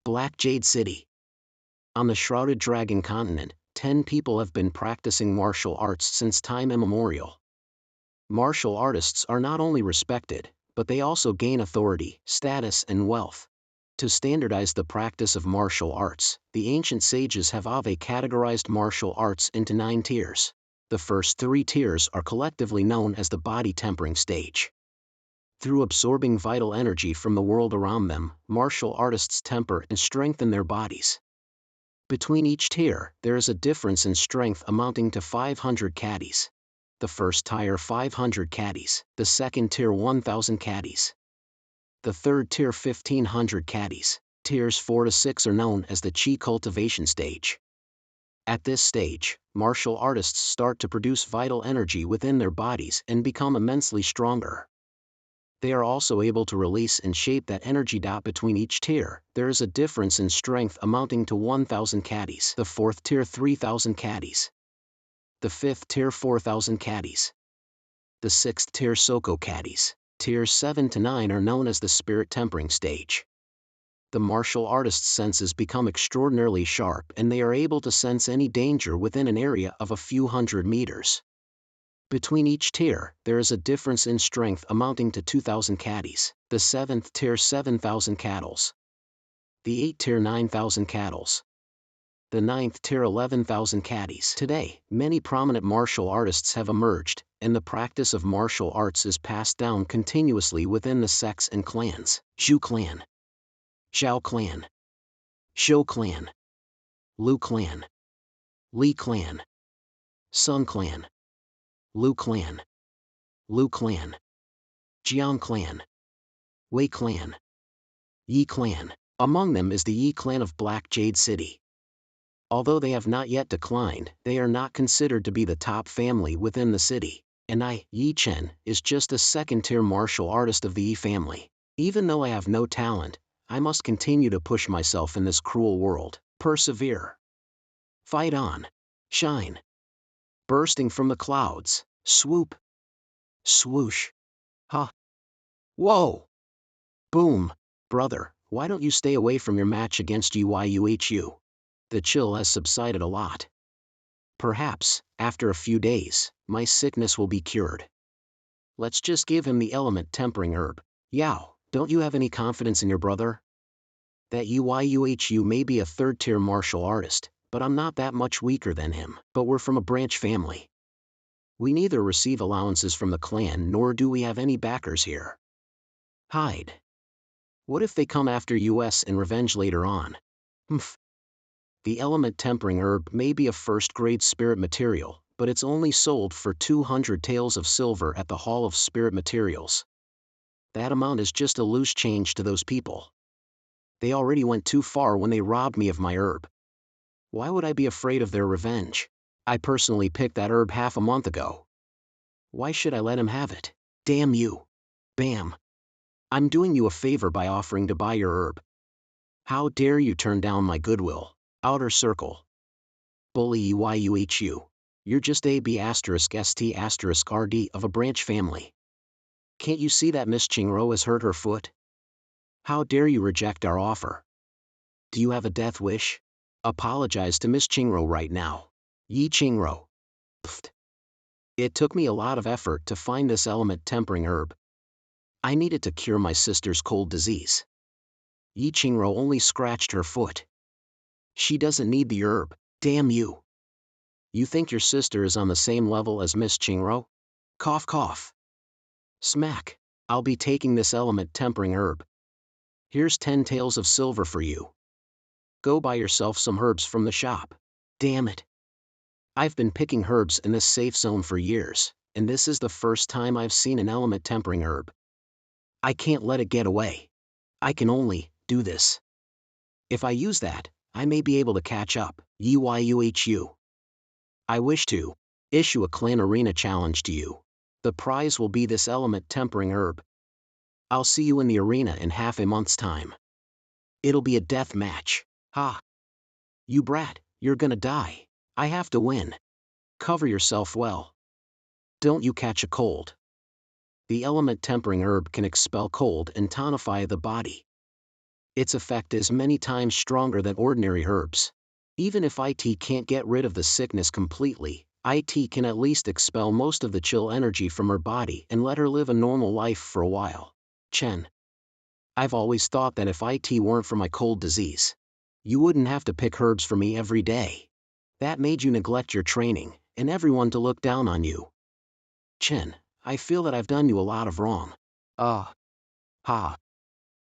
Black Jade City. On the Shrouded Dragon continent, 10 people have been practicing martial arts since time immemorial. Martial artists are not only respected, but they also gain authority, status, and wealth. To standardize the practice of martial arts, the ancient sages have categorized martial arts into 9 tiers. The first 3 tiers are collectively known as the body tempering stage. Through absorbing vital energy from the world around them, martial artists temper and strengthen their bodies. Between each tier, there is a difference in strength amounting to 500 caddies. The first tier 500 caddies, the second tier 1000 caddies. The third tier 1500 caddies. Tiers 4 to 6 are known as the chi cultivation stage. At this stage, martial artists start to produce vital energy within their bodies and become immensely stronger. They are also able to release and shape that energy. Between each tier, there is a difference in strength amounting to 1000 caddies. The fourth tier 3000 caddies. The fifth tier 4000 caddies. The sixth tier Soko caddies. Tiers 7 to 9 are known as the spirit tempering stage. The martial artist's senses become extraordinarily sharp and they are able to sense any danger within an area of a few hundred meters. Between each tier, there is a difference in strength amounting to 2000 caddies. The 7th tier 7000 cattles. The 8th tier 9000 cattles. The 9th tier 11,000 caddies. Today, many prominent martial artists have emerged, and the practice of martial arts is passed down continuously within the sects and clans. Zhu clan, Zhao clan, Shou clan, Lu clan, Li clan, Sun clan, Lu clan, Lu clan, Jiang clan, Wei clan, Yi clan. Among them is the Yi clan of Black Jade City. Although they have not yet declined, they are not considered to be the top family within the city, and I, Yi Chen, is just a second-tier martial artist of the Yi family. Even though I have no talent, I must continue to push myself in this cruel world. Persevere. Fight on. Shine. Bursting from the clouds, swoop. Swoosh. Ha. Whoa. Boom. Brother, why don't you stay away from your match against Yuhu? The chill has subsided a lot. Perhaps, after a few days, my sickness will be cured. Let's just give him the element tempering herb. Yao, don't you have any confidence in your brother? That Yuhu may be a third-tier martial artist, but I'm not that much weaker than him. But we're from a branch family. We neither receive allowances from the clan nor do we have any backers here. Hide. What if they come after us in revenge later on? Humph. The element tempering herb may be a first-grade spirit material, but it's only sold for 200 taels of silver at the Hall of Spirit Materials. That amount is just a loose change to those people. They already went too far when they robbed me of my herb. Why would I be afraid of their revenge? I personally picked that herb half a month ago. Why should I let him have it? Damn you. Bam. I'm doing you a favor by offering to buy your herb. How dare you turn down my goodwill? Outer Circle. Bully Yuhu. You're just a B*ST*RD of a branch family. Can't you see that Miss Qingro has hurt her foot? How dare you reject our offer? Do you have a death wish? Apologize to Miss Qingro right now. Yi Qingro. Pfft. It took me a lot of effort to find this element tempering herb. I needed to cure my sister's cold disease. Yi Qingro only scratched her foot. She doesn't need the herb. Damn you. You think your sister is on the same level as Miss Qingro? Cough cough. Smack. I'll be taking this element tempering herb. Here's 10 taels of silver for you. Go buy yourself some herbs from the shop. Damn it. I've been picking herbs in this safe zone for years, and this is the first time I've seen an element tempering herb. I can't let it get away. I can only do this. If I use that, I may be able to catch up. Yuhu. I wish to issue a clan arena challenge to you. The prize will be this element tempering herb. I'll see you in the arena in half a month's time. It'll be a death match. Ha! You brat, you're gonna die. I have to win. Cover yourself well. Don't you catch a cold. The element tempering herb can expel cold and tonify the body. Its effect is many times stronger than ordinary herbs. Even if IT can't get rid of the sickness completely, IT can at least expel most of the chill energy from her body and let her live a normal life for a while. Chen. I've always thought that if IT weren't for my cold disease, you wouldn't have to pick herbs for me every day. That made you neglect your training, and everyone to look down on you. Chen, I feel that I've done you a lot of wrong. Ha.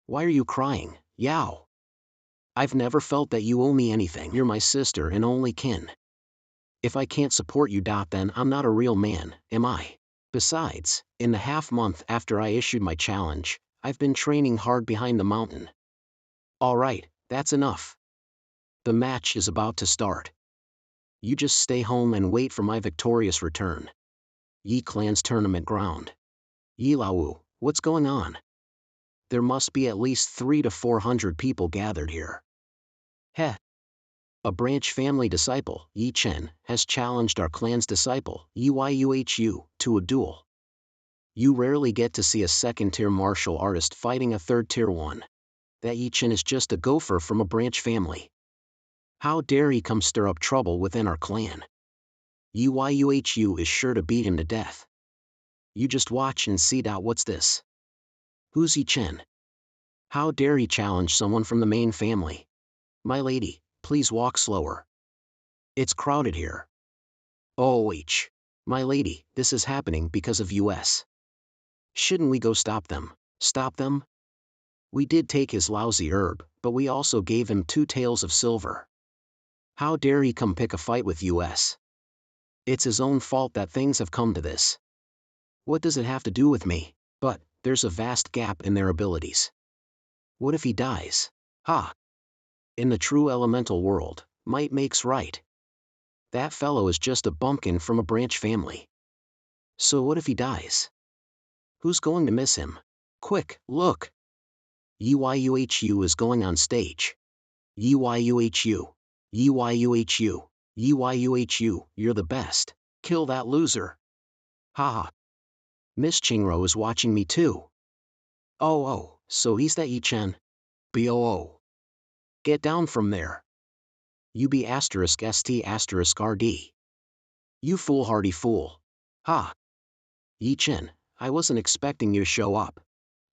Why are you crying, Yao? I've never felt that you owe me anything. You're my sister and only kin. If I can't support you, then I'm not a real man, am I? Besides, in the half-month after I issued my challenge, I've been training hard behind the mountain. Alright, that's enough. The match is about to start. You just stay home and wait for my victorious return. Yi Clan's tournament ground. Yi Lao, what's going on? There must be at least 300 to 400 people gathered here. Heh. A branch family disciple, Yi Chen, has challenged our clan's disciple, Yi Yuhu, to a duel. You rarely get to see a second-tier martial artist fighting a third-tier one. That Yi Chen is just a gopher from a branch family. How dare he come stir up trouble within our clan? Yi Yuhu is sure to beat him to death. You just watch and see. What's this? Who's Yi Chen? How dare he challenge someone from the main family? My lady, please walk slower. It's crowded here. Oh, my lady, this is happening because of US. Shouldn't we go stop them? Stop them? We did take his lousy herb, but we also gave him 2 taels of silver. How dare he come pick a fight with US? It's his own fault that things have come to this. What does it have to do with me? But there's a vast gap in their abilities. What if he dies? Ha! In the true elemental world, might makes right. That fellow is just a bumpkin from a branch family. So what if he dies? Who's going to miss him? Quick, look! Yi Yuhu is going on stage. Yi Yuhu. Yi Yuhu. Yi Yuhu, you're the best. Kill that loser. Ha. Miss Qingro is watching me too. Oh, so he's that Yi Chen? Boo. Get down from there. You be *ST*RD. You foolhardy fool. Ha. Yi Chen, I wasn't expecting you to show up.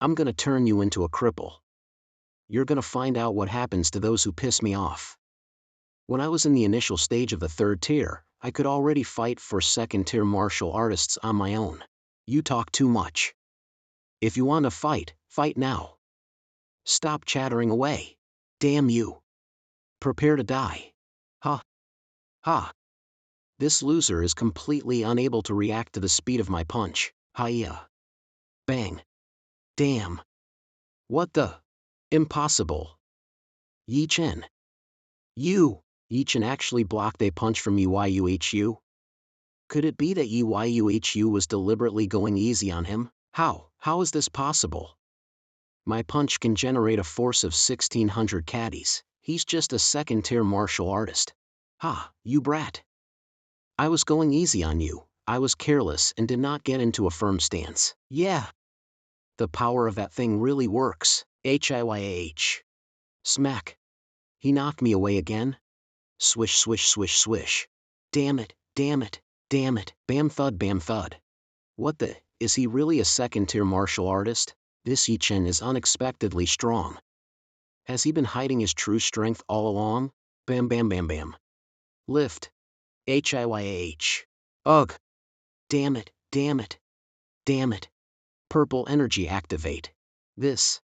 I'm gonna turn you into a cripple. You're gonna find out what happens to those who piss me off. When I was in the initial stage of the 3rd tier, I could already fight for 2nd tier martial artists on my own. You talk too much. If you want to fight, fight now. Stop chattering away. Damn you. Prepare to die. Ha. This loser is completely unable to react to the speed of my punch. Hiya. Bang. Damn. What the? Impossible. Yi Chen. Yi Chen actually blocked a punch from Yi Yuhu? Could it be that Yi Yuhu was deliberately going easy on him? How is this possible? My punch can generate a force of 1600 caddies. He's just a 2nd tier martial artist. Ha, you brat. I was going easy on you. I was careless and did not get into a firm stance. Yeah. The power of that thing really works. Hiyah. Smack. He knocked me away again. Swish, swish, swish, swish. Damn it. Bam thud. What the? Is he really a 2nd tier martial artist? This Yi Chen is unexpectedly strong. Has he been hiding his true strength all along? Bam. Lift. Hiyah. Ugh. Damn it. Purple energy activate. This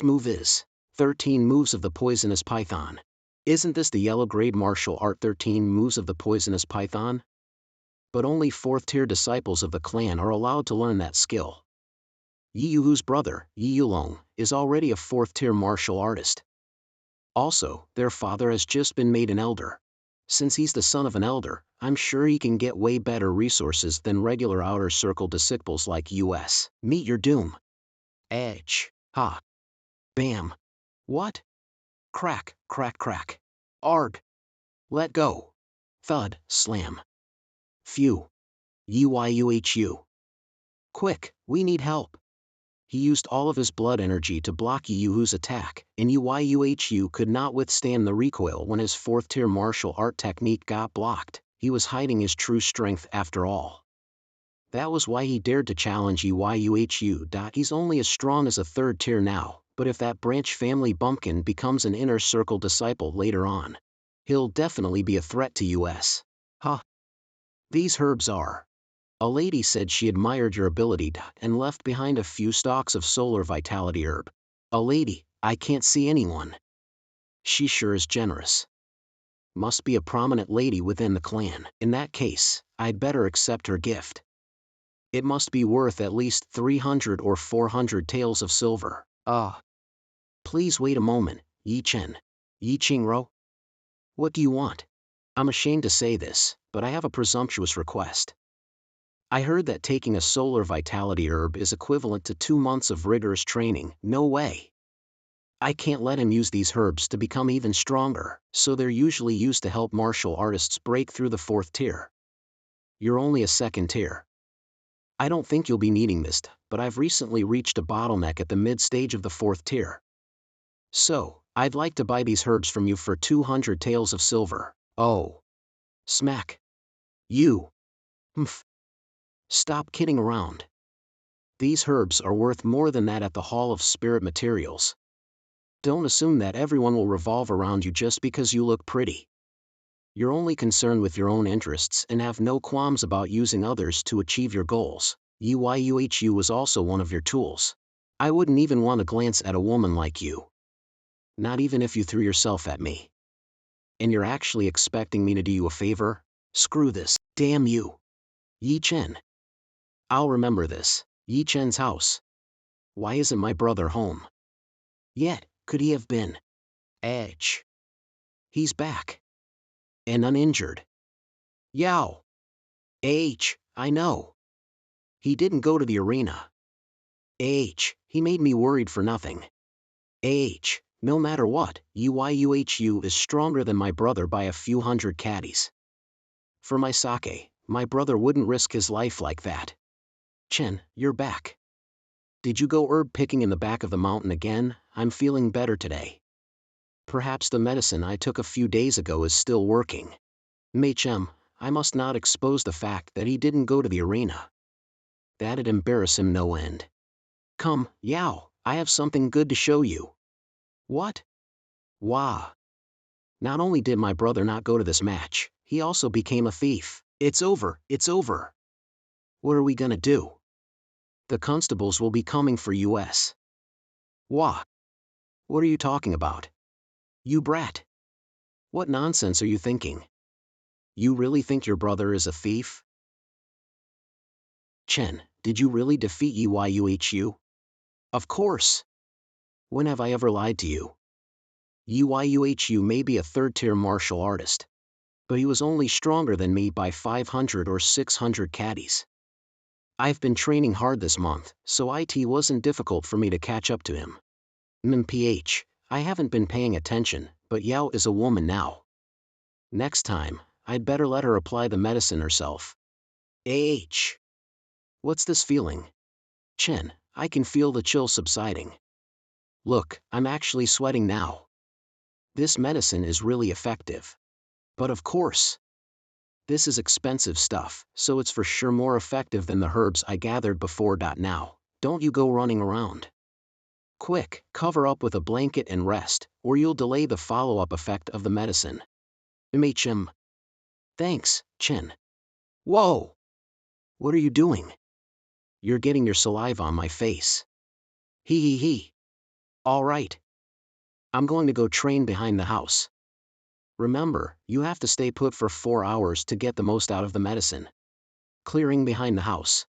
move is 13 moves of the poisonous python. Isn't this the yellow grade martial art 13 moves of the poisonous python? But only 4th tier disciples of the clan are allowed to learn that skill. Yi Yuhu's brother, Yi Yulong, is already a 4th tier martial artist. Also, their father has just been made an elder. Since he's the son of an elder, I'm sure he can get way better resources than regular outer circle disciples like US. Meet your doom. Edge. Ha. Bam. What? Crack. Arg. Let go. Thud, slam. Phew. Yi Yuhu. Quick, we need help. He used all of his blood energy to block Yuhu's attack, and Yuhu could not withstand the recoil when his 4th tier martial art technique got blocked. He was hiding his true strength after all. That was why he dared to challenge Yuhu. He's only as strong as a 3rd tier now, but if that branch family bumpkin becomes an inner circle disciple later on, he'll definitely be a threat to us. Huh. These herbs are. A lady said she admired your ability and left behind a few stalks of solar vitality herb. A lady, I can't see anyone. She sure is generous. Must be a prominent lady within the clan. In that case, I'd better accept her gift. It must be worth at least 300 or 400 taels of silver. Please wait a moment, Yi Chen. Yi Qingro? What do you want? I'm ashamed to say this, but I have a presumptuous request. I heard that taking a solar vitality herb is equivalent to 2 months of rigorous training. No way. I can't let him use these herbs to become even stronger, so they're usually used to help martial artists break through the 4th tier. You're only a 2nd tier. I don't think you'll be needing this, but I've recently reached a bottleneck at the mid-stage of the 4th tier. So, I'd like to buy these herbs from you for 200 taels of silver. Oh. Smack. You. Mph. Stop kidding around. These herbs are worth more than that at the Hall of Spirit Materials. Don't assume that everyone will revolve around you just because you look pretty. You're only concerned with your own interests and have no qualms about using others to achieve your goals. Yuhu was also one of your tools. I wouldn't even want to glance at a woman like you. Not even if you threw yourself at me. And you're actually expecting me to do you a favor? Screw this. Damn you. Yi Chen. I'll remember this. Yi Chen's house. Why isn't my brother home? Yet, could he have been? Edge. He's back. And uninjured. Yow. I know. He didn't go to the arena. He made me worried for nothing. No matter what, Yuhu is stronger than my brother by a few hundred caddies. For my sake, my brother wouldn't risk his life like that. Chen, you're back. Did you go herb picking in the back of the mountain again? I'm feeling better today. Perhaps the medicine I took a few days ago is still working. Machem, I must not expose the fact that he didn't go to the arena. That'd embarrass him no end. Come, Yao, I have something good to show you. What? Wah. Not only did my brother not go to this match, he also became a thief. It's over. What are we gonna do? The constables will be coming for us. Wah. What are you talking about? You brat. What nonsense are you thinking? You really think your brother is a thief? Chen, did you really defeat Yuhu? Of course. When have I ever lied to you? Yuhu may be a 3rd tier martial artist, but he was only stronger than me by 500 or 600 caddies. I've been training hard this month, so it wasn't difficult for me to catch up to him. I haven't been paying attention, but Yao is a woman now. Next time, I'd better let her apply the medicine herself. What's this feeling? Chen, I can feel the chill subsiding. Look, I'm actually sweating now. This medicine is really effective. But of course, this is expensive stuff, so it's for sure more effective than the herbs I gathered before. Now, don't you go running around. Quick, cover up with a blanket and rest, or you'll delay the follow-up effect of the medicine. Machem. Thanks, Chen. Whoa! What are you doing? You're getting your saliva on my face. He. All right. I'm going to go train behind the house. Remember, you have to stay put for 4 hours to get the most out of the medicine. Clearing behind the house.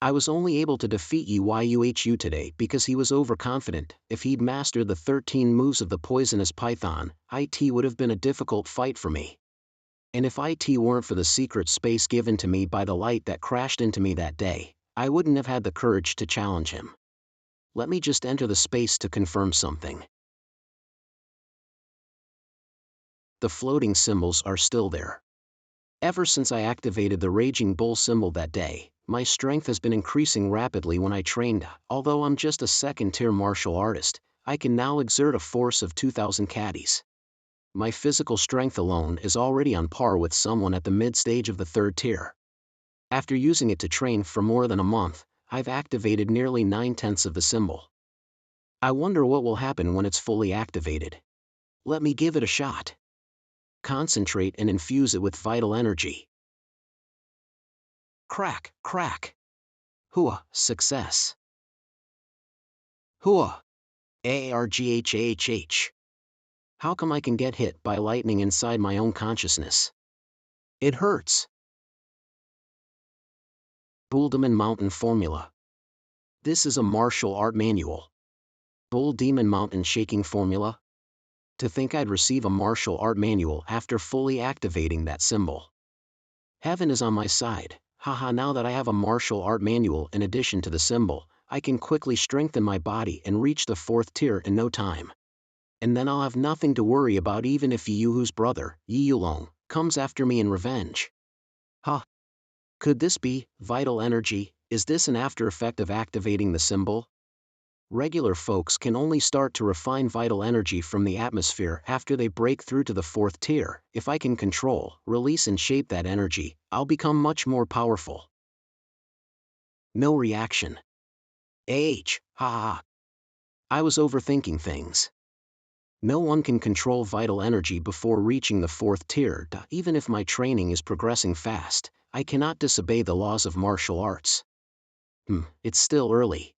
I was only able to defeat Yuhu today because he was overconfident. If he'd mastered the 13 moves of the poisonous python, it would have been a difficult fight for me. And if it weren't for the secret space given to me by the light that crashed into me that day, I wouldn't have had the courage to challenge him. Let me just enter the space to confirm something. The floating symbols are still there. Ever since I activated the Raging Bull symbol that day, my strength has been increasing rapidly when I trained. Although I'm just a second-tier martial artist, I can now exert a force of 2,000 caddies. My physical strength alone is already on par with someone at the mid-stage of the third tier. After using it to train for more than a month, I've activated nearly 9/10 of the symbol. I wonder what will happen when it's fully activated. Let me give it a shot. Concentrate and infuse it with vital energy. Crack, crack. Hua, success. Hua. Arghhh. How come I can get hit by lightning inside my own consciousness? It hurts. Bull Demon Mountain Formula. This is a martial art manual. Bull Demon Mountain Shaking Formula? To think I'd receive a martial art manual after fully activating that symbol. Heaven is on my side. Haha, now that I have a martial art manual in addition to the symbol, I can quickly strengthen my body and reach the 4th tier in no time. And then I'll have nothing to worry about even if Yi Yuhu's brother, Yi Yulong, comes after me in revenge. Huh. Could this be vital energy? Is this an after effect of activating the symbol? Regular folks can only start to refine vital energy from the atmosphere after they break through to the 4th tier. If I can control, release and shape that energy, I'll become much more powerful. No reaction. Ha. I was overthinking things. No one can control vital energy before reaching the 4th tier. Even if my training is progressing fast, I cannot disobey the laws of martial arts. It's still early.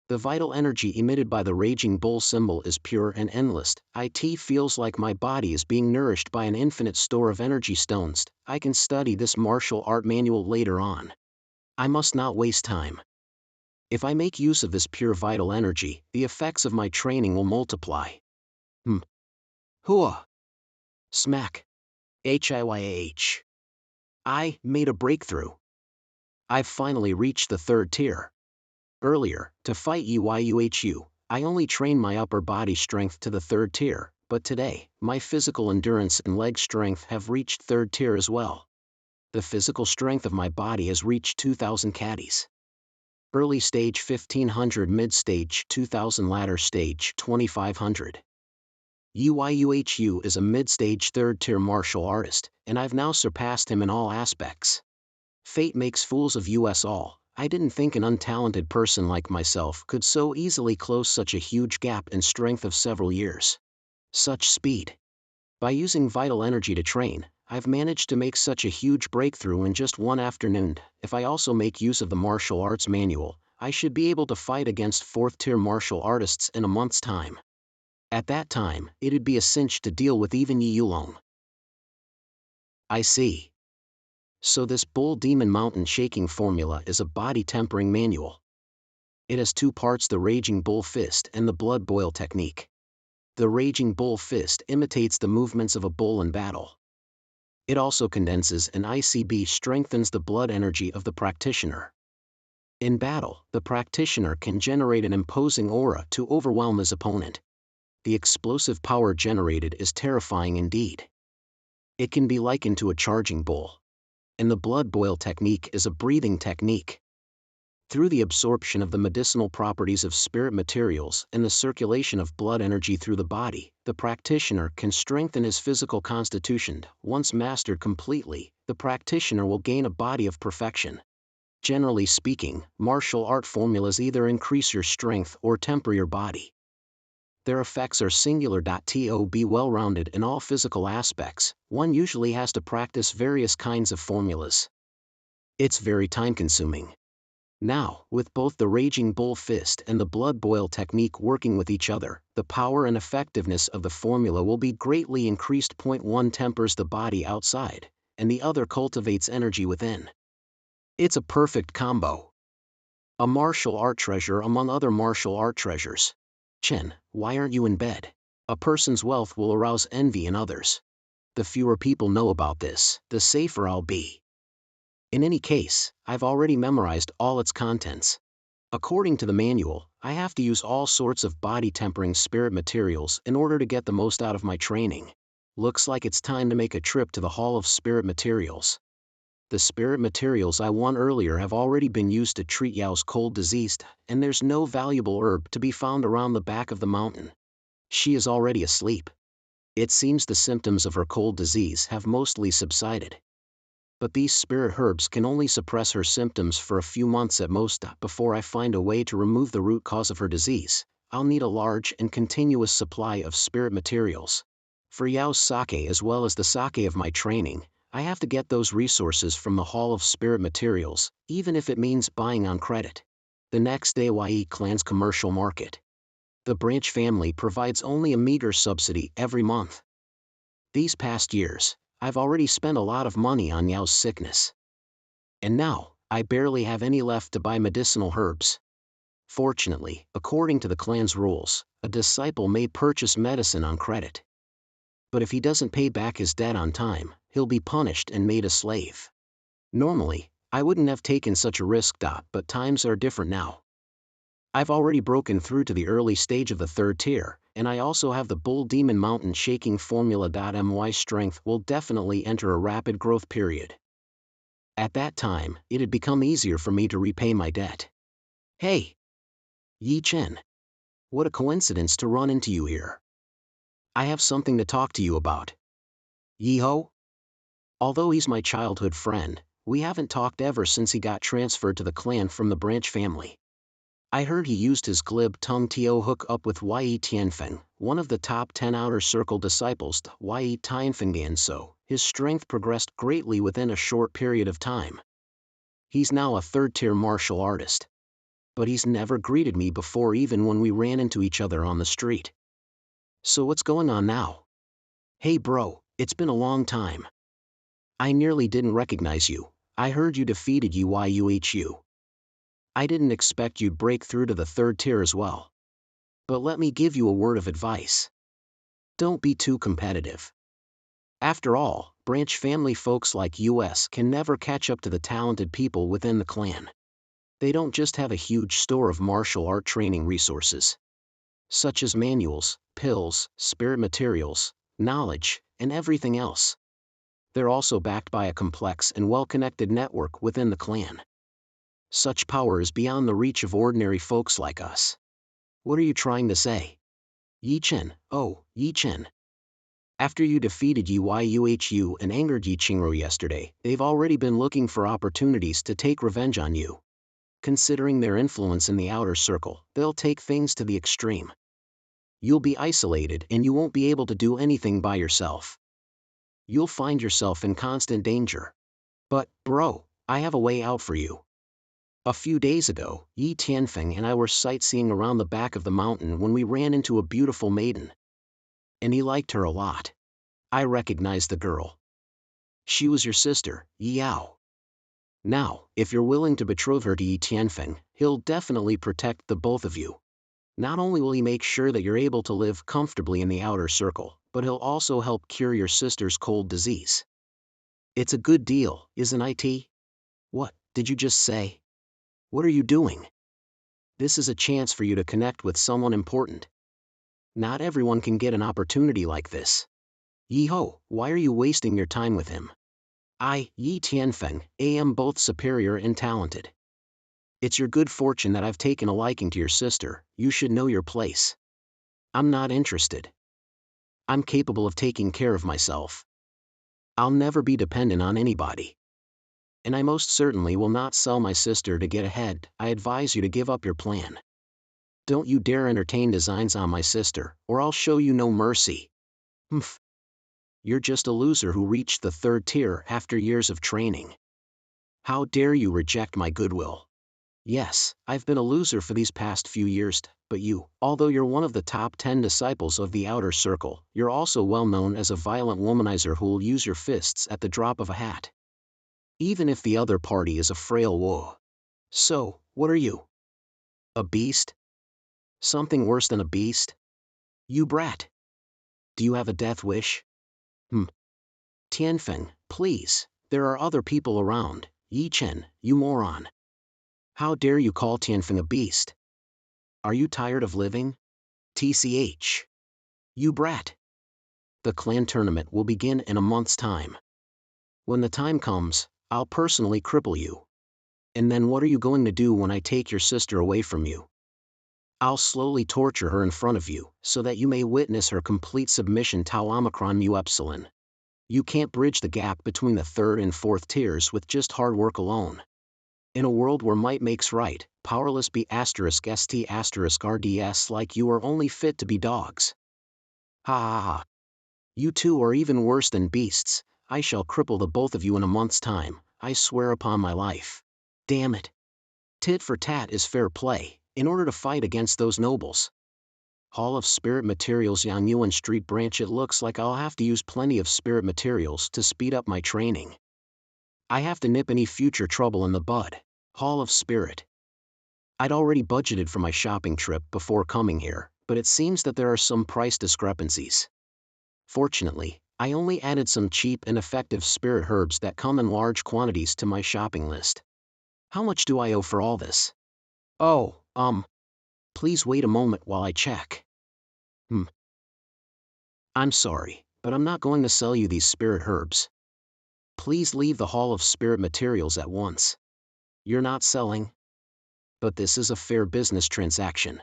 The vital energy emitted by the Raging Bull symbol is pure and endless. It feels like my body is being nourished by an infinite store of energy stones. I can study this martial art manual later on. I must not waste time. If I make use of this pure vital energy, the effects of my training will multiply. Hua. Smack. Hiyah. I made a breakthrough. I've finally reached the 3rd tier. Earlier, to fight Yuhu, I only trained my upper body strength to the 3rd tier, but today, my physical endurance and leg strength have reached 3rd tier as well. The physical strength of my body has reached 2,000 caddies. Early stage 1,500, mid stage 2,000, latter stage 2,500. Yuhu is a mid-stage 3rd tier martial artist, and I've now surpassed him in all aspects. Fate makes fools of us all. I didn't think an untalented person like myself could so easily close such a huge gap in strength of several years. Such speed. By using vital energy to train, I've managed to make such a huge breakthrough in just one afternoon. If I also make use of the martial arts manual, I should be able to fight against 4th tier martial artists in a month's time. At that time, it'd be a cinch to deal with even Yi Yulong. I see. So this Bull Demon Mountain Shaking Formula is a body-tempering manual. It has 2 parts: the Raging Bull Fist and the Blood Boil Technique. The Raging Bull Fist imitates the movements of a bull in battle. It also condenses and strengthens the blood energy of the practitioner. In battle, the practitioner can generate an imposing aura to overwhelm his opponent. The explosive power generated is terrifying indeed. It can be likened to a charging bull. And the blood boil technique is a breathing technique. Through the absorption of the medicinal properties of spirit materials and the circulation of blood energy through the body, the practitioner can strengthen his physical constitution. Once mastered completely, the practitioner will gain a body of perfection. Generally speaking, martial art formulas either increase your strength or temper your body. Their effects are singular. To be well-rounded in all physical aspects, one usually has to practice various kinds of formulas. It's very time-consuming. Now, with both the Raging Bull Fist and the Blood Boil technique working with each other, the power and effectiveness of the formula will be greatly increased. One tempers the body outside, and the other cultivates energy within. It's a perfect combo. A martial art treasure among other martial art treasures. Chen, why aren't you in bed? A person's wealth will arouse envy in others. The fewer people know about this, the safer I'll be. In any case, I've already memorized all its contents. According to the manual, I have to use all sorts of body-tempering spirit materials in order to get the most out of my training. Looks like it's time to make a trip to the Hall of Spirit Materials. The spirit materials I won earlier have already been used to treat Yao's cold disease, and there's no valuable herb to be found around the back of the mountain. She is already asleep. It seems the symptoms of her cold disease have mostly subsided. But these spirit herbs can only suppress her symptoms for a few months at most. Before I find a way to remove the root cause of her disease, I'll need a large and continuous supply of spirit materials. For Yao's sake as well as the sake of my training, I have to get those resources from the Hall of Spirit Materials, even if it means buying on credit. The next day, Yi Clan's commercial market. The branch family provides only a meager subsidy every month. These past years, I've already spent a lot of money on Yao's sickness. And now, I barely have any left to buy medicinal herbs. Fortunately, according to the clan's rules, a disciple may purchase medicine on credit. But if he doesn't pay back his debt on time, he'll be punished and made a slave. Normally, I wouldn't have taken such a risk, but times are different now. I've already broken through to the early stage of the 3rd tier, and I also have the Bull Demon Mountain Shaking Formula. My strength will definitely enter a rapid growth period. At that time, it'd become easier for me to repay my debt. Hey! Yi Chen. What a coincidence to run into you here. I have something to talk to you about. Yi Ho? Although he's my childhood friend, we haven't talked ever since he got transferred to the clan from the branch family. I heard he used his glib tongue to hook up with Yi Tianfeng, one of the top 10 outer circle disciples. Yi Tianfeng, and so his strength progressed greatly within a short period of time. He's now a 3rd tier martial artist. But he's never greeted me before, even when we ran into each other on the street. So what's going on now? Hey bro, it's been a long time. I nearly didn't recognize you. I heard you defeated Yuhu. I didn't expect you'd break through to the 3rd tier as well. But let me give you a word of advice. Don't be too competitive. After all, branch family folks like us can never catch up to the talented people within the clan. They don't just have a huge store of martial art training resources, such as manuals, pills, spirit materials, knowledge, and everything else. They're also backed by a complex and well-connected network within the clan. Such power is beyond the reach of ordinary folks like us. What are you trying to say? Yi Chen, oh, Yi Chen. After you defeated Yuhu and angered Yi Qingro yesterday, they've already been looking for opportunities to take revenge on you. Considering their influence in the outer circle, they'll take things to the extreme. You'll be isolated and you won't be able to do anything by yourself. You'll find yourself in constant danger. But, bro, I have a way out for you. A few days ago, Yi Tianfeng and I were sightseeing around the back of the mountain when we ran into a beautiful maiden. And he liked her a lot. I recognized the girl. She was your sister, Yi Yao. Now, if you're willing to betroth her to Yi Tianfeng, he'll definitely protect the both of you. Not only will he make sure that you're able to live comfortably in the outer circle, but he'll also help cure your sister's cold disease. It's a good deal, isn't it? What did you just say? What are you doing? This is a chance for you to connect with someone important. Not everyone can get an opportunity like this. Yi Ho, why are you wasting your time with him? I, Yi Tianfeng, am both superior and talented. It's your good fortune that I've taken a liking to your sister. You should know your place. I'm not interested. I'm capable of taking care of myself. I'll never be dependent on anybody. And I most certainly will not sell my sister to get ahead. I advise you to give up your plan. Don't you dare entertain designs on my sister, or I'll show you no mercy. Humph. You're just a loser who reached the 3rd tier after years of training. How dare you reject my goodwill? Yes, I've been a loser for these past few years, but you, although you're one of the top 10 disciples of the outer circle, you're also well known as a violent womanizer who'll use your fists at the drop of a hat. Even if the other party is a frail woe. So, what are you? A beast? Something worse than a beast? You brat. Do you have a death wish? Tianfeng, please, there are other people around. Yi Chen, you moron. How dare you call Tianfeng a beast? Are you tired of living? TCH. You brat. The clan tournament will begin in a month's time. When the time comes, I'll personally cripple you. And then what are you going to do when I take your sister away from you? I'll slowly torture her in front of you, so that you may witness her complete submission tau omicron mu epsilon. You can't bridge the gap between the third and fourth tiers with just hard work alone. In a world where might makes right, powerless be *st *rds like you are only fit to be dogs. Ha ha ha. You two are even worse than beasts. I shall cripple the both of you in a month's time, I swear upon my life. Damn it. Tit for tat is fair play, in order to fight against those nobles. Hall of Spirit Materials Yangyuan Street Branch. It looks like I'll have to use plenty of spirit materials to speed up my training. I have to nip any future trouble in the bud. Hall of Spirit. I'd already budgeted for my shopping trip before coming here, but it seems that there are some price discrepancies. Fortunately, I only added some cheap and effective spirit herbs that come in large quantities to my shopping list. How much do I owe for all this? Oh, please wait a moment while I check. I'm sorry, but I'm not going to sell you these spirit herbs. Please leave the Hall of Spirit Materials at once. You're not selling? But this is a fair business transaction.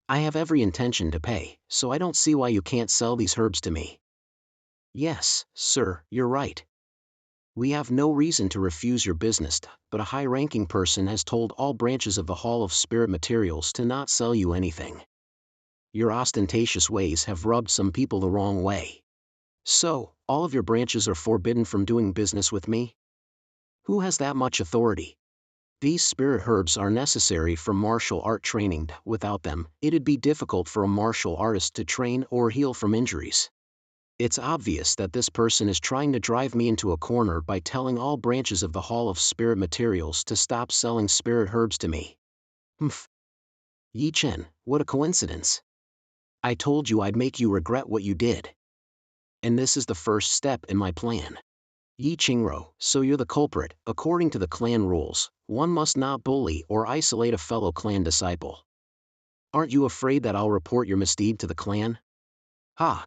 I have every intention to pay, so I don't see why you can't sell these herbs to me. Yes, sir, you're right. We have no reason to refuse your business, but a high-ranking person has told all branches of the Hall of Spirit Materials to not sell you anything. Your ostentatious ways have rubbed some people the wrong way. So, all of your branches are forbidden from doing business with me? Who has that much authority? These spirit herbs are necessary for martial art training. Without them, it'd be difficult for a martial artist to train or heal from injuries. It's obvious that this person is trying to drive me into a corner by telling all branches of the Hall of Spirit Materials to stop selling spirit herbs to me. Humph. Yi Chen, what a coincidence. I told you I'd make you regret what you did. And this is the first step in my plan. Yi Qingro, so you're the culprit. According to the clan rules, one must not bully or isolate a fellow clan disciple. Aren't you afraid that I'll report your misdeed to the clan? Ha!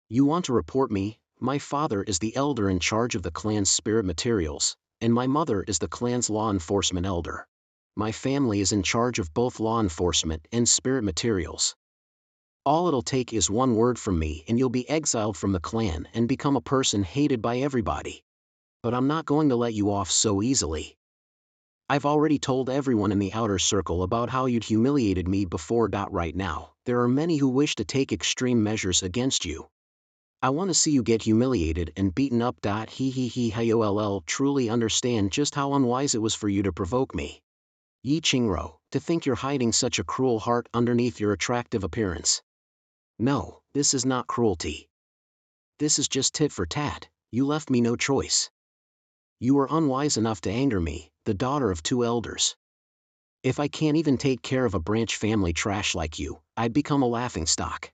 You want to report me? My father is the elder in charge of the clan's spirit materials, and my mother is the clan's law enforcement elder. My family is in charge of both law enforcement and spirit materials. All it'll take is one word from me and you'll be exiled from the clan and become a person hated by everybody. But I'm not going to let you off so easily. I've already told everyone in the outer circle about how you'd humiliated me before. Right now, there are many who wish to take extreme measures against you. I want to see you get humiliated and beaten up. He truly understand just how unwise it was for you to provoke me. Yi Qingro, to think you're hiding such a cruel heart underneath your attractive appearance. No, this is not cruelty. This is just tit for tat. You left me no choice. You were unwise enough to anger me, the daughter of two elders. If I can't even take care of a branch family trash like you, I'd become a laughingstock.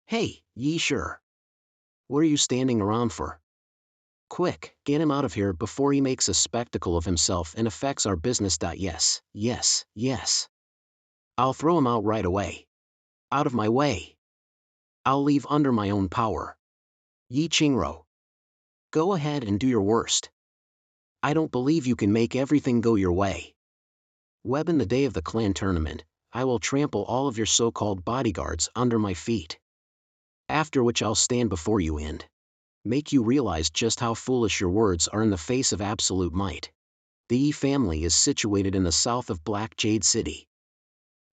Hey, Yi Sure. What are you standing around for? Quick, get him out of here before he makes a spectacle of himself and affects our business. Yes, yes, yes. I'll throw him out right away. Out of my way. I'll leave under my own power. Yi Qingro. Go ahead and do your worst. I don't believe you can make everything go your way. Webin, the day of the clan tournament, I will trample all of your so-called bodyguards under my feet. After which I'll stand before you and make you realize just how foolish your words are in the face of absolute might. The Yi family is situated in the south of Black Jade City.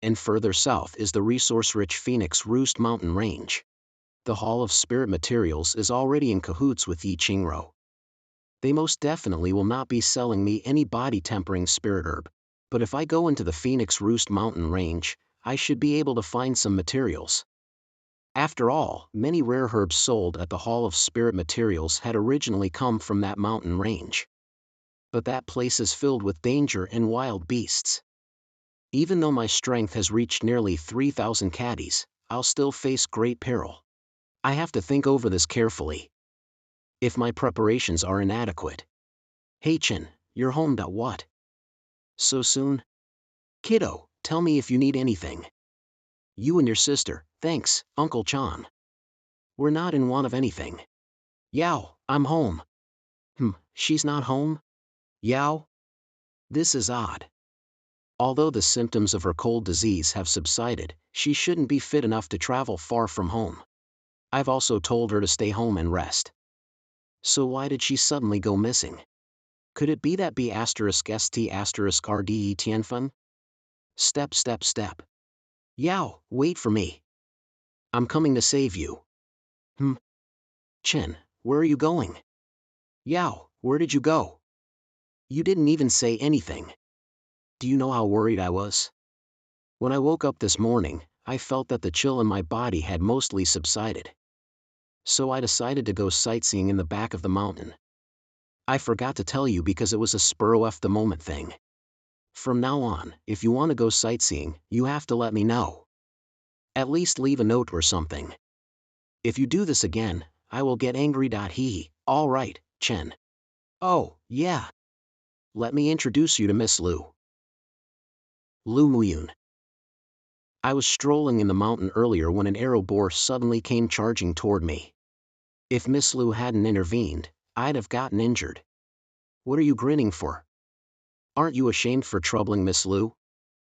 And further south is the resource-rich Phoenix Roost Mountain Range. The Hall of Spirit Materials is already in cahoots with Yi Qingro. They most definitely will not be selling me any body-tempering spirit herb, but if I go into the Phoenix Roost Mountain Range, I should be able to find some materials. After all, many rare herbs sold at the Hall of Spirit Materials had originally come from that mountain range. But that place is filled with danger and wild beasts. Even though my strength has reached nearly 3,000 caddies, I'll still face great peril. I have to think over this carefully. If my preparations are inadequate. Hey Chen, you're home. What? So soon? Kiddo, tell me if you need anything. You and your sister, thanks, Uncle Chan. We're not in want of anything. Yao, I'm home. She's not home? Yao? This is odd. Although the symptoms of her cold disease have subsided, she shouldn't be fit enough to travel far from home. I've also told her to stay home and rest. So why did she suddenly go missing? Could it be that B*ST*RDE Tianfen? Step. Yao, wait for me. I'm coming to save you. Chen, where are you going? Yao, where did you go? You didn't even say anything. Do you know how worried I was? When I woke up this morning, I felt that the chill in my body had mostly subsided. So I decided to go sightseeing in the back of the mountain. I forgot to tell you because it was a spur-of-the-moment thing. From now on, if you want to go sightseeing, you have to let me know. At least leave a note or something. If you do this again, I will get angry. Hee. All right, Chen. Oh, yeah. Let me introduce you to Miss Lu. Lu Muyun. I was strolling in the mountain earlier when an arrow boar suddenly came charging toward me. If Miss Lu hadn't intervened, I'd have gotten injured. What are you grinning for? Aren't you ashamed for troubling Miss Lu?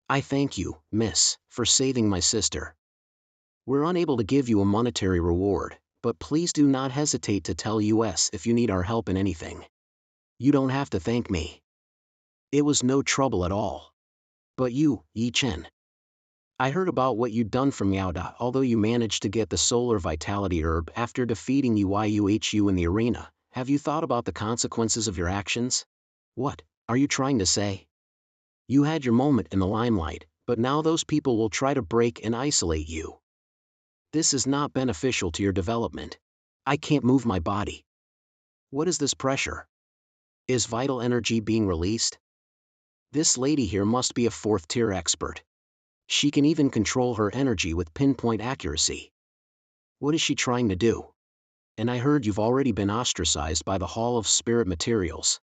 I thank you, miss, for saving my sister. We're unable to give you a monetary reward, but please do not hesitate to tell us if you need our help in anything. You don't have to thank me. It was no trouble at all. But you, Yi Chen. I heard about what you'd done from Yaoda. Although you managed to get the solar vitality herb after defeating Yuhu in the arena, have you thought about the consequences of your actions? What are you trying to say? You had your moment in the limelight, but now those people will try to break and isolate you. This is not beneficial to your development. I can't move my body. What is this pressure? Is vital energy being released? This lady here must be a fourth-tier expert. She can even control her energy with pinpoint accuracy. What is she trying to do? And I heard you've already been ostracized by the Hall of Spirit Materials.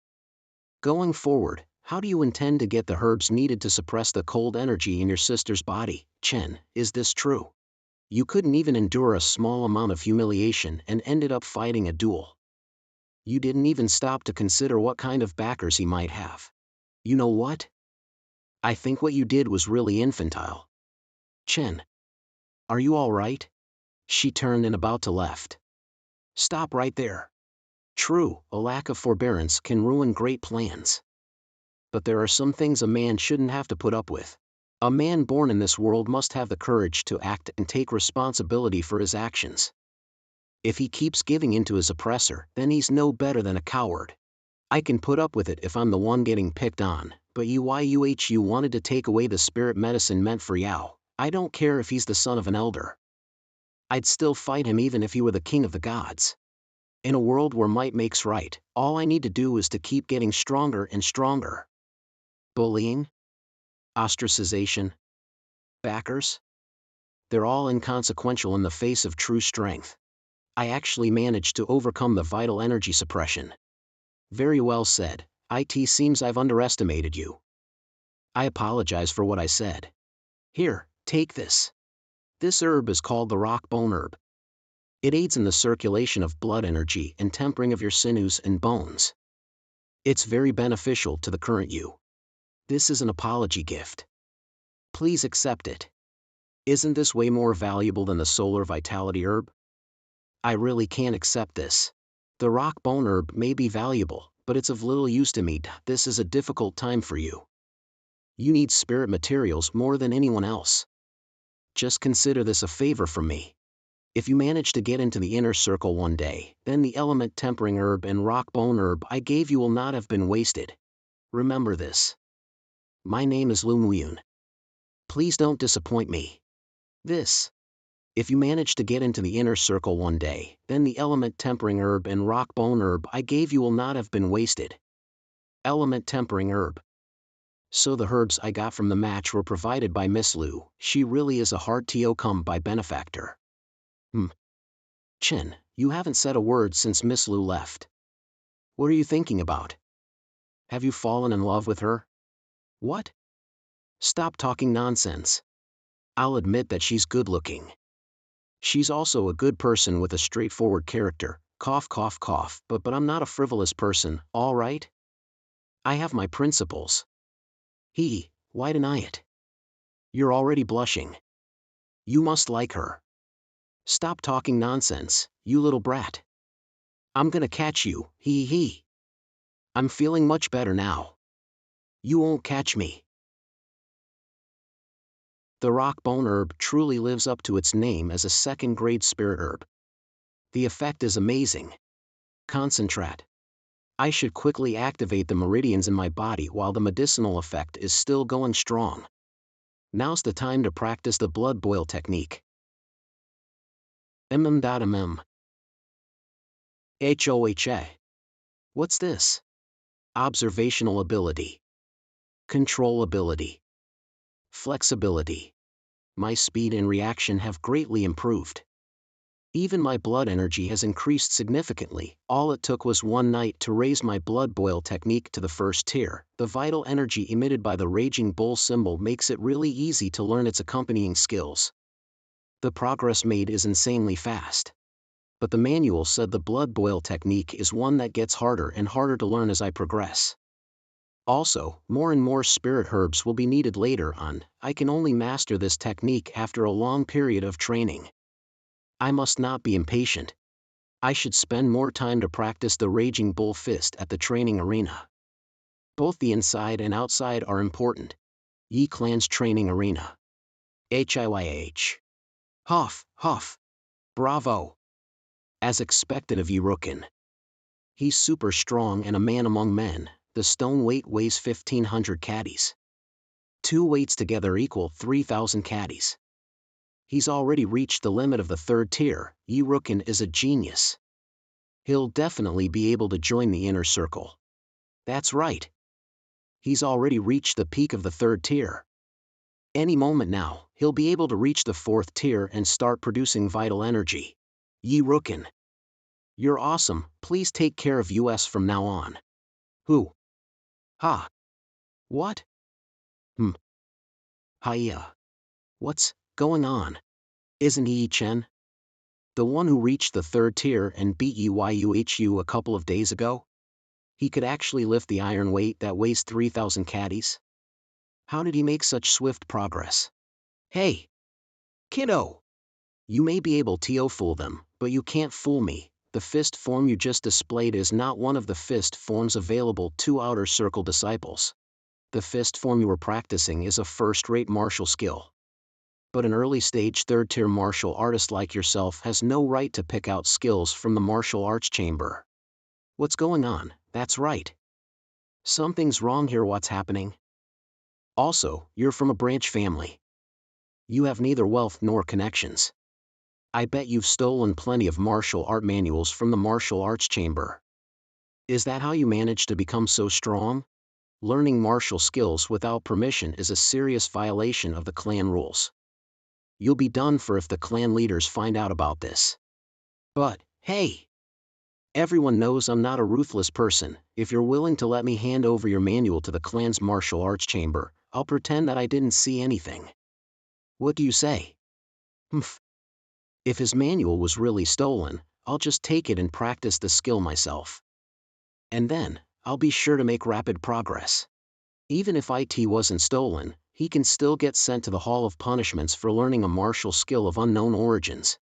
Going forward, how do you intend to get the herbs needed to suppress the cold energy in your sister's body? Chen, is this true? You couldn't even endure a small amount of humiliation and ended up fighting a duel. You didn't even stop to consider what kind of backers he might have. You know what? I think what you did was really infantile. Chen. Are you all right? She turned and about to left. Stop right there. True, a lack of forbearance can ruin great plans. But there are some things a man shouldn't have to put up with. A man born in this world must have the courage to act and take responsibility for his actions. If he keeps giving in to his oppressor, then he's no better than a coward. I can put up with it if I'm the one getting picked on, but Yuhu wanted to take away the spirit medicine meant for Yao. I don't care if he's the son of an elder. I'd still fight him even if he were the king of the gods. In a world where might makes right, all I need to do is to keep getting stronger and stronger. Bullying? Ostracization? Backers? They're all inconsequential in the face of true strength. I actually managed to overcome the vital energy suppression. Very well said. It seems I've underestimated you. I apologize for what I said. Here, take this. This herb is called the rock bone herb. It aids in the circulation of blood energy and tempering of your sinews and bones. It's very beneficial to the current you. This is an apology gift. Please accept it. Isn't this way more valuable than the solar vitality herb? I really can't accept this. The rock bone herb may be valuable, but it's of little use to me. This is a difficult time for you. You need spirit materials more than anyone else. Just consider this a favor from me. If you manage to get into the inner circle one day, then the element tempering herb and rock bone herb I gave you will not have been wasted. Remember this. My name is Lu Muyun. Please don't disappoint me. This. If you manage to get into the inner circle one day, then the element tempering herb and rock bone herb I gave you will not have been wasted. Element tempering herb. So the herbs I got from the match were provided by Miss Lu. She really is a hard to come by benefactor. Chen, you haven't said a word since Miss Lu left. What are you thinking about? Have you fallen in love with her? What? Stop talking nonsense. I'll admit that she's good looking. She's also a good person with a straightforward character, cough cough cough, but I'm not a frivolous person, all right? I have my principles. Why deny it? You're already blushing. You must like her. Stop talking nonsense, you little brat. I'm gonna catch you, I'm feeling much better now. You won't catch me. The rock bone herb truly lives up to its name as a second-grade spirit herb. The effect is amazing. Concentrate. I should quickly activate the meridians in my body while the medicinal effect is still going strong. Now's the time to practice the blood boil technique. Mm.mm. HOHA. What's this? Observational ability. Control ability. Flexibility. My speed and reaction have greatly improved. Even my blood energy has increased significantly. All it took was one night to raise my blood boil technique to the first tier. The vital energy emitted by the raging bull symbol makes it really easy to learn its accompanying skills. The progress made is insanely fast. But the manual said the blood boil technique is one that gets harder and harder to learn as I progress. Also, more and more spirit herbs will be needed later on. I can only master this technique after a long period of training. I must not be impatient. I should spend more time to practice the Raging Bull Fist at the training arena. Both the inside and outside are important. Yi Clan's training arena. HIYH. Huff. Bravo. As expected of Yi Rookin. He's super strong and a man among men. The stone weight weighs 1,500 caddies. Two weights together equal 3,000 caddies. He's already reached the limit of the third tier. Yi Rookin is a genius. He'll definitely be able to join the inner circle. That's right. He's already reached the peak of the third tier. Any moment now, he'll be able to reach the fourth tier and start producing vital energy. Yi Rookin. You're awesome, please take care of us from now on. Who? Ha. What? Hiya. What's going on? Isn't he Chen? The one who reached the third tier and beat Yuhu a couple of days ago? He could actually lift the iron weight that weighs 3,000 caddies? How did he make such swift progress? Hey! Kiddo! You may be able to fool them, but you can't fool me. The fist form you just displayed is not one of the fist forms available to outer circle disciples. The fist form you were practicing is a first-rate martial skill. But an early-stage third-tier martial artist like yourself has no right to pick out skills from the martial arts chamber. What's going on? That's right. Something's wrong here. What's happening? Also, you're from a branch family. You have neither wealth nor connections. I bet you've stolen plenty of martial art manuals from the martial arts chamber. Is that how you managed to become so strong? Learning martial skills without permission is a serious violation of the clan rules. You'll be done for if the clan leaders find out about this. But, hey! Everyone knows I'm not a ruthless person. If you're willing to let me hand over your manual to the clan's martial arts chamber, I'll pretend that I didn't see anything. What do you say? Humph. If his manual was really stolen, I'll just take it and practice the skill myself. And then, I'll be sure to make rapid progress. Even if IT wasn't stolen, he can still get sent to the Hall of Punishments for learning a martial skill of unknown origins.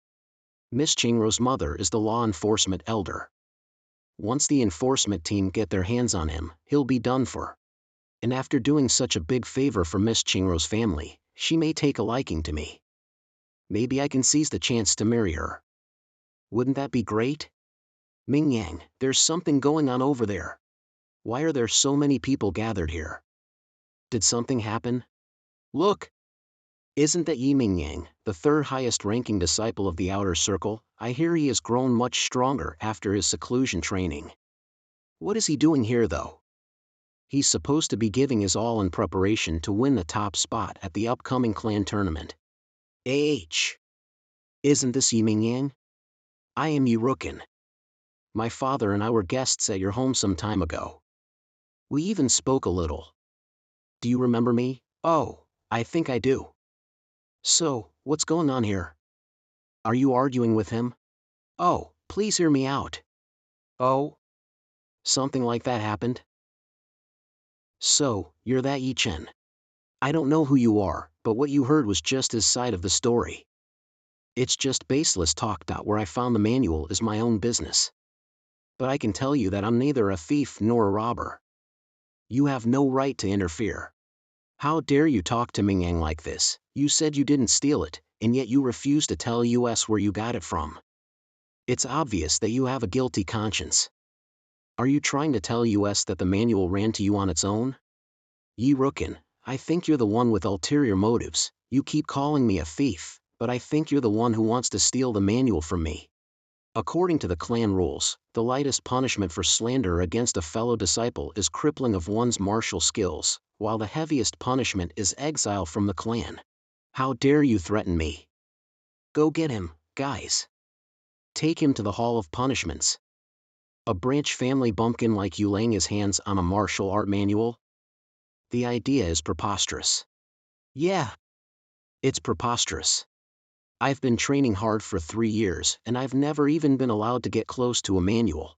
Miss Chingro's mother is the law enforcement elder. Once the enforcement team get their hands on him, he'll be done for. And after doing such a big favor for Miss Chingro's family, she may take a liking to me. Maybe I can seize the chance to marry her. Wouldn't that be great? Ming Yang, there's something going on over there. Why are there so many people gathered here? Did something happen? Look! Isn't that Yi Ming Yang, the third highest ranking disciple of the outer circle? I hear he has grown much stronger after his seclusion training. What is he doing here though? He's supposed to be giving his all in preparation to win the top spot at the upcoming clan tournament. Isn't this Yi Ming Yang? I am Yi Rookin. My father and I were guests at your home some time ago. We even spoke a little. Do you remember me? Oh, I think I do. So, what's going on here? Are you arguing with him? Oh, please hear me out. Oh? Something like that happened? So, you're that Yi-Chen. I don't know who you are, but what you heard was just his side of the story. It's just baseless talk. Where I found the manual is my own business. But I can tell you that I'm neither a thief nor a robber. You have no right to interfere. How dare you talk to Ming Yang like this? You said you didn't steal it, and yet you refuse to tell us where you got it from. It's obvious that you have a guilty conscience. Are you trying to tell us that the manual ran to you on its own? Yi Rukin, I think you're the one with ulterior motives. You keep calling me a thief, but I think you're the one who wants to steal the manual from me. According to the clan rules, the lightest punishment for slander against a fellow disciple is crippling of one's martial skills, while the heaviest punishment is exile from the clan. How dare you threaten me? Go get him, guys. Take him to the Hall of Punishments. A branch family bumpkin like you laying his hands on a martial art manual? The idea is preposterous. Yeah. It's preposterous. I've been training hard for 3 years and I've never even been allowed to get close to a manual.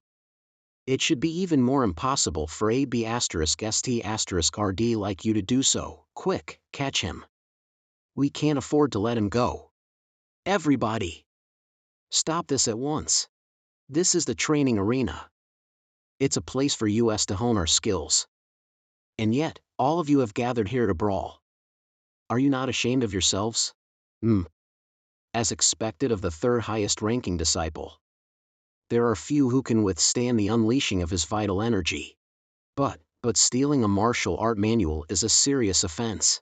It should be even more impossible for a B*ST*RD like you to do so. Quick, catch him. We can't afford to let him go. Everybody! Stop this at once. This is the training arena. It's a place for us to hone our skills. And yet, all of you have gathered here to brawl. Are you not ashamed of yourselves? As expected of the third highest ranking disciple. There are few who can withstand the unleashing of his vital energy. But stealing a martial art manual is a serious offense.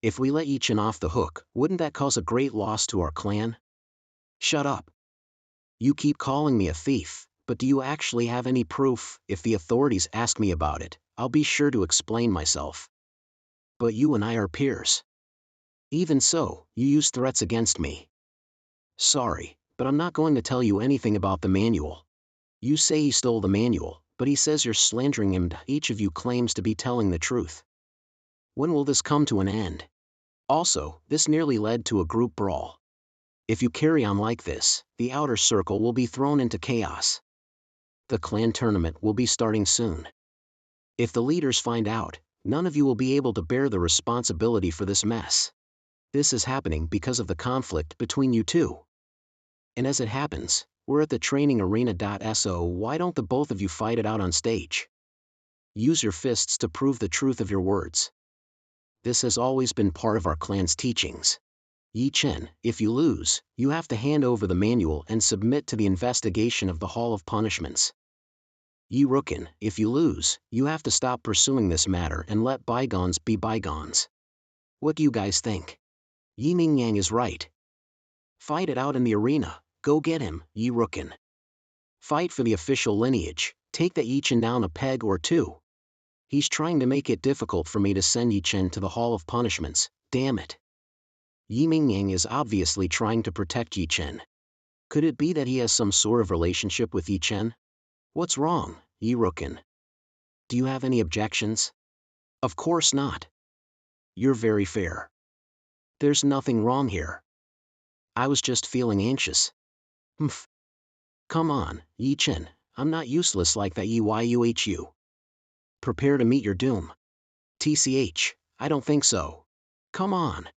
If we let Yi-Chen off the hook, wouldn't that cause a great loss to our clan? Shut up. You keep calling me a thief, but do you actually have any proof? If the authorities ask me about it, I'll be sure to explain myself. But you and I are peers. Even so, you use threats against me. Sorry, but I'm not going to tell you anything about the manual. You say he stole the manual, but he says you're slandering him. Each of you claims to be telling the truth. When will this come to an end? Also, this nearly led to a group brawl. If you carry on like this, the outer circle will be thrown into chaos. The clan tournament will be starting soon. If the leaders find out, none of you will be able to bear the responsibility for this mess. This is happening because of the conflict between you two. And as it happens, we're at the training arena. So why don't the both of you fight it out on stage? Use your fists to prove the truth of your words. This has always been part of our clan's teachings. Yi-Chen, if you lose, you have to hand over the manual and submit to the investigation of the Hall of Punishments. Yi Rukin, if you lose, you have to stop pursuing this matter and let bygones be bygones. What do you guys think? Yi Ming Yang is right. Fight it out in the arena. Go get him, Yi Rukin. Fight for the official lineage. Take that Yi-Chen down a peg or two. He's trying to make it difficult for me to send Yi-Chen to the Hall of Punishments. Damn it. Yi Ming Yang is obviously trying to protect Yi-Chen. Could it be that he has some sort of relationship with Yi-Chen? What's wrong, Yi Rukin? Do you have any objections? Of course not. You're very fair. There's nothing wrong here. I was just feeling anxious. Humph. Come on, Yi-Chen, I'm not useless like that Yuhu. Prepare to meet your doom. TCH, I don't think so. Come on.